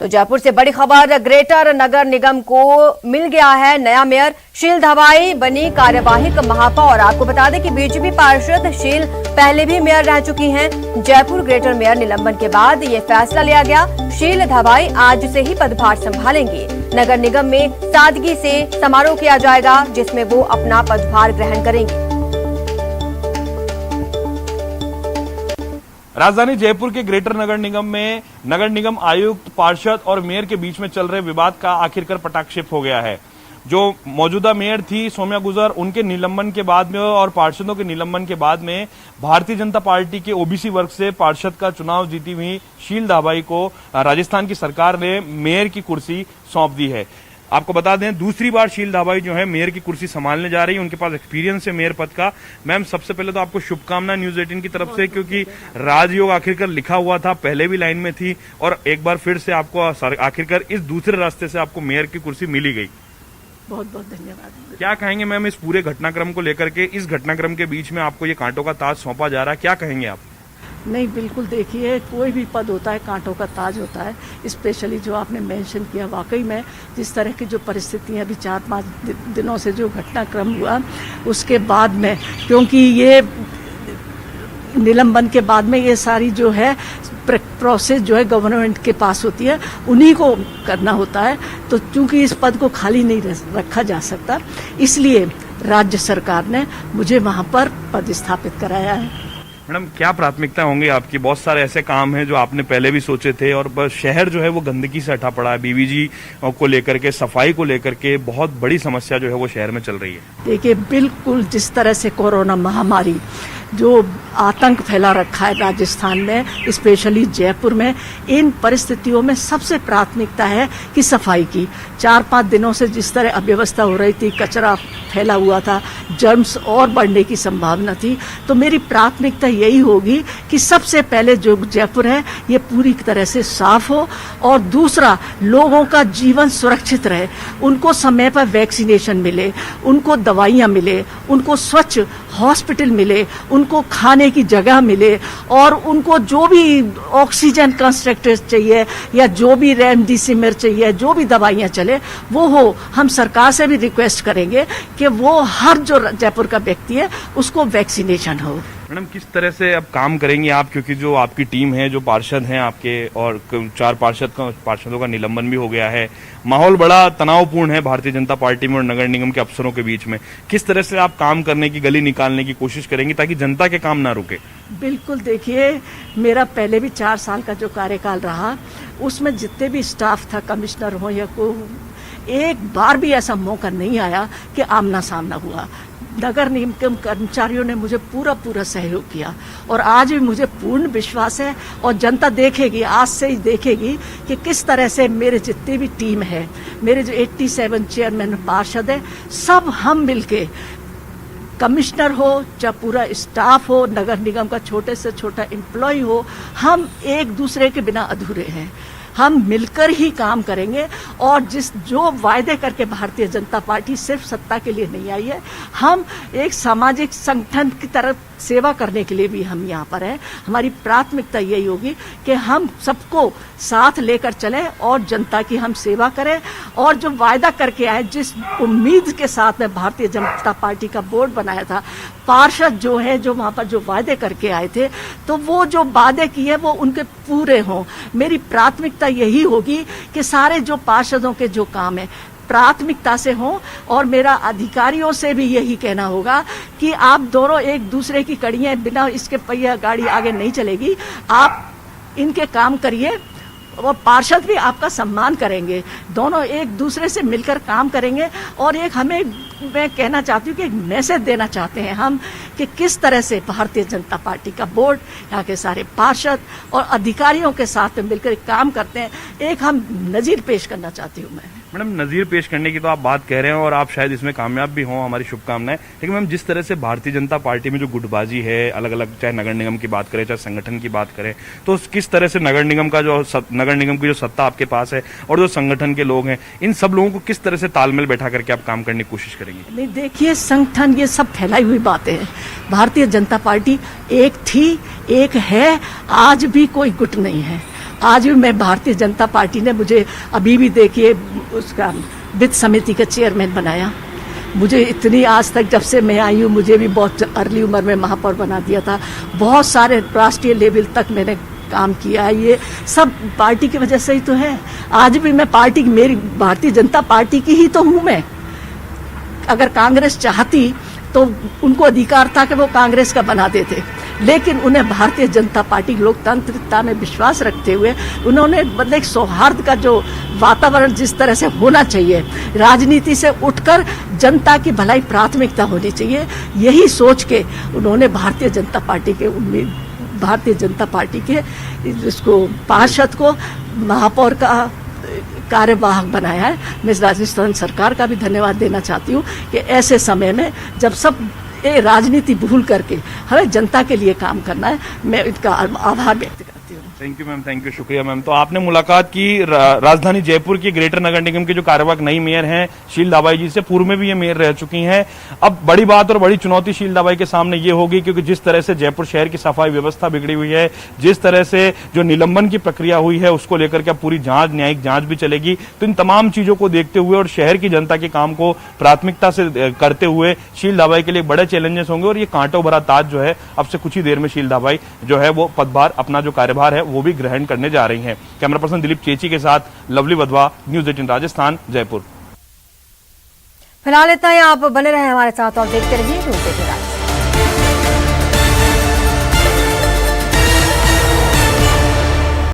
तो जयपुर से बड़ी खबर, ग्रेटर नगर निगम को मिल गया है नया मेयर। शील धाबाई बनी कार्यवाहक महापौर। आपको बता दें कि बीजेपी पार्षद शील पहले भी मेयर रह चुकी हैं। जयपुर ग्रेटर मेयर निलंबन के बाद ये फैसला लिया गया। शील धाबाई आज से ही पदभार संभालेंगी। नगर निगम में सादगी से समारोह किया जाएगा, जिसमें वो अपना पदभार ग्रहण करेंगी। राजधानी जयपुर के ग्रेटर नगर निगम में नगर निगम आयुक्त, पार्षद और मेयर के बीच में चल रहे विवाद का आखिरकार पटाक्षेप हो गया है। जो मौजूदा मेयर थी सौम्या गुजर, उनके निलंबन के बाद में और पार्षदों के निलंबन के बाद में भारतीय जनता पार्टी के ओबीसी वर्ग से पार्षद का चुनाव जीती हुई शील धाबाई को राजस्थान की सरकार ने मेयर की कुर्सी सौंप दी है। आपको बता दें, दूसरी बार शील धाबाई जो है मेयर की कुर्सी संभालने जा रही है। उनके पास एक्सपीरियंस है मेयर पद का। मैम, सबसे पहले तो आपको शुभकामनाएं न्यूज 18 की तरफ से, क्योंकि राजयोग आखिरकार लिखा हुआ था, पहले भी लाइन में थी और एक बार फिर से आपको आखिरकार इस दूसरे रास्ते से आपको मेयर की कुर्सी मिली गई। बहुत बहुत धन्यवाद। क्या कहेंगे मैम इस पूरे घटनाक्रम को लेकर के? इस घटनाक्रम के बीच में आपको ये कांटों का ताज सौंपा जा रहा है, क्या कहेंगे आप? नहीं, बिल्कुल देखिए, कोई भी पद होता है कांटों का ताज होता है। स्पेशली जो आपने मेंशन किया, वाकई में जिस तरह की जो परिस्थितियां अभी 4-5 दिनों से जो घटनाक्रम हुआ उसके बाद में, क्योंकि ये निलंबन के बाद में ये सारी जो है प्रोसेस जो है गवर्नमेंट के पास होती है, उन्हीं को करना होता है। तो चूंकि इस पद को खाली नहीं रखा जा सकता, इसलिए राज्य सरकार ने मुझे वहां पर पद स्थापित कराया है। मैडम, क्या प्राथमिकता होंगी आपकी? बहुत सारे ऐसे काम हैं जो आपने पहले भी सोचे थे और शहर जो है वो गंदगी से हटा पड़ा है। बीवीजी को लेकर के, सफाई को लेकर के बहुत बड़ी समस्या जो है वो शहर में चल रही है। देखिए, बिल्कुल जिस तरह से कोरोना महामारी जो आतंक फैला रखा है राजस्थान में, स्पेशली जयपुर में, इन परिस्थितियों में सबसे प्राथमिकता है कि सफाई की। 4-5 दिनों से जिस तरह अव्यवस्था हो रही थी, कचरा फैला हुआ था, जर्म्स और बढ़ने की संभावना थी, तो मेरी प्राथमिकता यही होगी कि सबसे पहले जो जयपुर है ये पूरी तरह से साफ हो और दूसरा, लोगों का जीवन सुरक्षित रहे, उनको समय पर वैक्सीनेशन मिले, उनको दवाइयां मिले, उनको स्वच्छ हॉस्पिटल मिले, उनको खाने की जगह मिले और उनको जो भी ऑक्सीजन कंसंट्रेटर चाहिए या जो भी रेमडेसिविर चाहिए, जो भी दवाइयां चले वो हो। हम सरकार से भी रिक्वेस्ट करेंगे कि वो हर जो जयपुर का व्यक्ति है उसको वैक्सीनेशन हो। मैडम, किस तरह से अब काम करेंगी आप, क्योंकि जो आपकी टीम है, जो पार्षद हैं आपके, और 4 पार्षदों का निलंबन भी हो गया है, माहौल बड़ा तनावपूर्ण है भारतीय जनता पार्टी में और नगर निगम के अफसरों के बीच में। किस तरह से आप काम करने की, गली निकालने की कोशिश करेंगी ताकि जनता के काम ना रुके? बिल्कुल, देखिए, मेरा पहले भी 4 साल का जो कार्यकाल रहा, उसमें जितने भी स्टाफ था, कमिश्नर हो या को, एक बार भी ऐसा मौका नहीं आया कि आमना सामना हुआ। नगर निगम कर्मचारियों ने मुझे पूरा सहयोग किया और आज भी मुझे पूर्ण विश्वास है और जनता देखेगी, आज से ही देखेगी कि किस तरह से मेरे जितनी भी टीम है, मेरे जो 87 चेयरमैन पार्षद है, सब हम मिलके, कमिश्नर हो चाहे पूरा स्टाफ हो, नगर निगम का छोटे से छोटा एम्प्लॉय हो, हम एक दूसरे के बिना अधूरे हैं। हम मिलकर ही काम करेंगे और जो वायदे करके भारतीय जनता पार्टी सिर्फ सत्ता के लिए नहीं आई है, हम एक सामाजिक संगठन की तरफ सेवा करने के लिए भी हम यहाँ पर हैं। हमारी प्राथमिकता यही होगी कि हम सबको साथ लेकर चलें और जनता की हम सेवा करें और जो वायदा करके आए, जिस उम्मीद के साथ में भारतीय जनता पार्टी का बोर्ड बनाया था, पार्षद जो है जो वहाँ पर जो वायदे करके आए थे, तो वो जो वादे किए वो उनके पूरे हों। मेरी प्राथमिकता यही होगी कि सारे जो पार्षदों के जो काम है प्राथमिकता से हो और मेरा अधिकारियों से भी यही कहना होगा कि आप दोनों एक दूसरे की कड़ियां, बिना इसके पहिया गाड़ी आगे नहीं चलेगी। आप इनके काम करिए और पार्षद भी आपका सम्मान करेंगे, दोनों एक दूसरे से मिलकर काम करेंगे। और एक मैं कहना चाहती हूँ कि एक मैसेज देना चाहते हैं हम कि किस तरह से भारतीय जनता पार्टी का बोर्ड, यहाँ के सारे पार्षद और अधिकारियों के साथ मिलकर काम करते हैं। एक हम नजीर पेश करना चाहती हूँ मैं। मैडम, नजीर पेश करने की तो आप बात कह रहे हैं और आप शायद इसमें कामयाब भी हों, हमारी शुभकामनाएं। लेकिन मैम, जिस तरह से भारतीय जनता पार्टी में जो गुटबाजी है, अलग अलग, चाहे नगर निगम की बात करें चाहे संगठन की बात करें, तो किस तरह से नगर निगम की जो सत्ता आपके पास है और जो संगठन के लोग हैं, इन सब लोगों को किस तरह से तालमेल बैठा करके आप काम करने की कोशिश करेंगे? नहीं, देखिए, संगठन ये सब फैलाई हुई बातें हैं। भारतीय जनता पार्टी एक थी, एक है, आज भी कोई गुट नहीं है। आज भी मैं भारतीय जनता पार्टी ने मुझे अभी भी देखिए उसका वित्त समिति का चेयरमैन बनाया। मुझे इतनी आज तक जब से मैं आई हूँ मुझे भी बहुत अर्ली उम्र में महापौर बना दिया था। बहुत सारे राष्ट्रीय लेवल तक मैंने काम किया है। ये सब पार्टी की वजह से ही तो है। आज भी मैं पार्टी मेरी भारतीय जनता पार्टी की ही तो हूँ मैं। अगर कांग्रेस चाहती तो उनको अधिकार था कि वो कांग्रेस का बना देते, लेकिन उन्हें भारतीय जनता पार्टी लोकतांत्रिकता में विश्वास रखते हुए उन्होंने मतलब एक सौहार्द का जो वातावरण जिस तरह से होना चाहिए, राजनीति से उठकर जनता की भलाई प्राथमिकता होनी चाहिए, यही सोच के उन्होंने भारतीय जनता पार्टी के इसको पार्षद को महापौर का कार्यवाहक बनाया है। मैं राजस्थान सरकार का भी धन्यवाद देना चाहती हूँ कि ऐसे समय में जब सब ये राजनीति भूल करके हमें जनता के लिए काम करना है, मैं इनका आभार व्यक्त करती हूँ। Thank you ma'am, thank you, शुक्रिया मैम। तो आपने मुलाकात की राजधानी जयपुर की ग्रेटर नगर निगम के जो कार्यवाहक नई मेयर हैं शील दाबाई जी से। पूर्व में भी ये मेयर रह चुकी हैं। अब बड़ी बात और बड़ी चुनौती शील दाबाई के सामने ये होगी, क्योंकि जिस तरह से जयपुर शहर की सफाई व्यवस्था बिगड़ी हुई है, जिस तरह से जो निलंबन की प्रक्रिया हुई है उसको लेकर के पूरी जांच, न्यायिक जांच भी चलेगी। तो इन तमाम चीजों को देखते हुए और शहर की जनता के काम को प्राथमिकता से करते हुए शील दाबाई के लिए बड़े चैलेंजेस होंगे। और ये कांटों भरा ताज जो है अब से कुछ ही देर में शील दाबाई जो है वो पदभार, अपना जो कार्यभार है वो भी ग्रहण करने जा रही हैं। कैमरा पर्सन दिलीप चेची के साथ लवली वधवा, न्यूज़ 18 राजस्थान, जयपुर। फिलहाल इतना ही। आप बने रहे हमारे साथ और देखते रहिए न्यूज़ 18।